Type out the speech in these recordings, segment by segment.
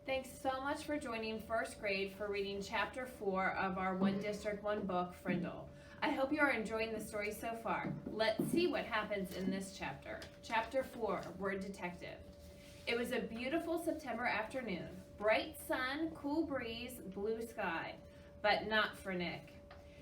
Thanks so much for joining first grade for reading chapter 4 of our One District, One Book, Frindle. I hope you are enjoying the story so far. Let's see what happens in this chapter. Chapter 4, Word Detective. It was a beautiful September afternoon. Bright sun, cool breeze, blue sky. But not for Nick.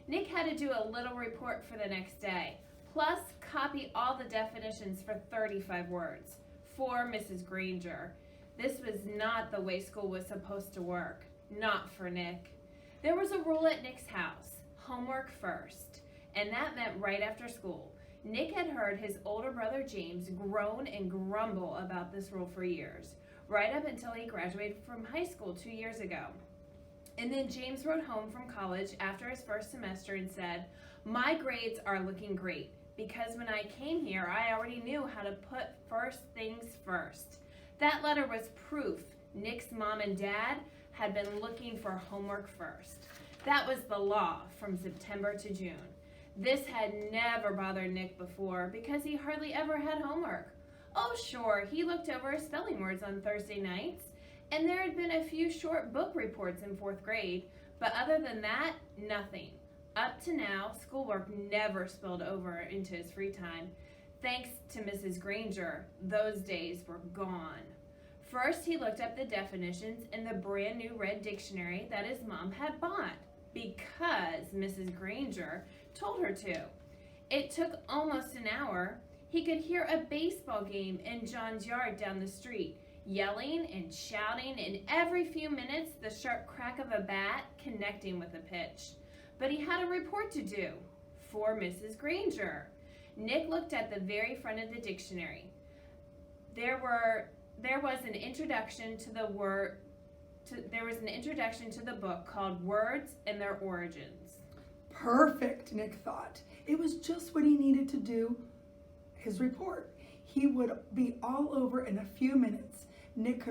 Nick had to do a little report for the next day, plus copy all the definitions for 35 words for Mrs. Granger. This was not the way school was supposed to work. Not for Nick. There was a rule at Nick's house. Homework first. And that meant right after school. Nick had heard his older brother James groan and grumble about this rule for years, right up until he graduated from high school 2 years ago. And then James wrote home from college after his first semester and said, "My grades are looking great because when I came here, I already knew how to put first things first." That letter was proof Nick's mom and dad had been looking for homework first. That was the law from September to June. This had never bothered Nick before because he hardly ever had homework. Oh, sure, he looked over his spelling words on Thursday nights, and there had been a few short book reports in 4th grade, but other than that, nothing. Up to now, schoolwork never spilled over into his free time. Thanks to Mrs. Granger, those days were gone. First, he looked up the definitions in the brand new red dictionary that his mom had bought because Mrs. Granger told her to. It took almost an hour. He could hear a baseball game in John's yard down the street, yelling and shouting, and every few minutes the sharp crack of a bat connecting with a pitch. But he had a report to do for Mrs. Granger. Nick looked at the very front of the dictionary. There was an introduction to the book called Words and Their Origins. Perfect, Nick thought. It was just what he needed to do his report. He would be all over in a few minutes. Nick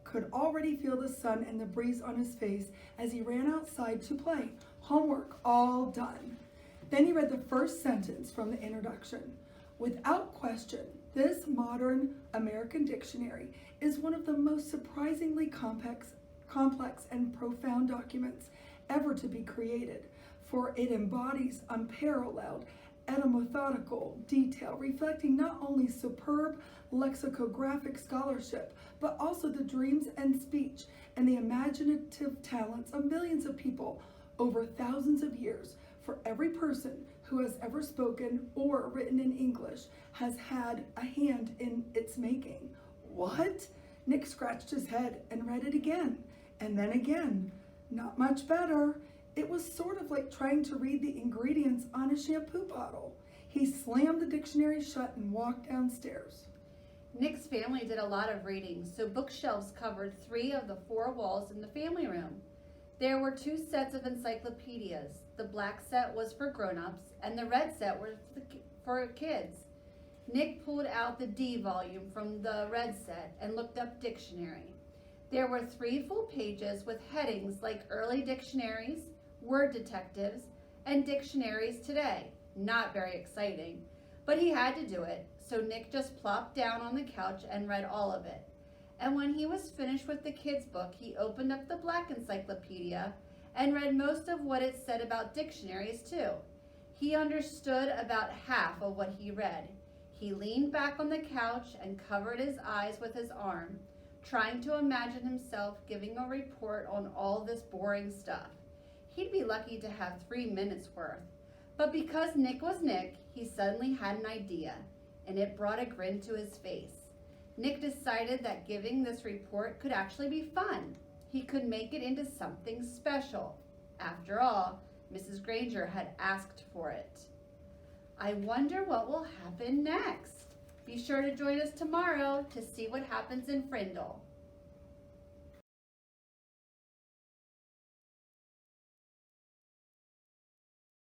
could already feel the sun and the breeze on his face as he ran outside to play. Homework all done. Then he read the first sentence from the introduction. Without question, this modern American dictionary is one of the most surprisingly complex and profound documents ever to be created, for it embodies unparalleled etymological detail, reflecting not only superb lexicographic scholarship, but also the dreams and speech and the imaginative talents of millions of people over thousands of years. For every person who has ever spoken or written in English has had a hand in its making. What? Nick scratched his head and read it again, and then again. Not much better. It was sort of like trying to read the ingredients on a shampoo bottle. He slammed the dictionary shut and walked downstairs. Nick's family did a lot of reading, so bookshelves covered 3 of the 4 walls in the family room. There were 2 sets of encyclopedias. The black set was for grown-ups, and the red set was for kids. Nick pulled out the D volume from the red set and looked up dictionary. There were 3 full pages with headings like early dictionaries, word detectives, and dictionaries today. Not very exciting, but he had to do it, so Nick just plopped down on the couch and read all of it. And when he was finished with the kids' book, he opened up the black encyclopedia and read most of what it said about dictionaries too. He understood about half of what he read. He leaned back on the couch and covered his eyes with his arm, trying to imagine himself giving a report on all this boring stuff. He'd be lucky to have 3 minutes worth. But because Nick was Nick, he suddenly had an idea, and it brought a grin to his face. Nick decided that giving this report could actually be fun. He could make it into something special. After all, Mrs. Granger had asked for it. I wonder what will happen next. Be sure to join us tomorrow to see what happens in Frindle.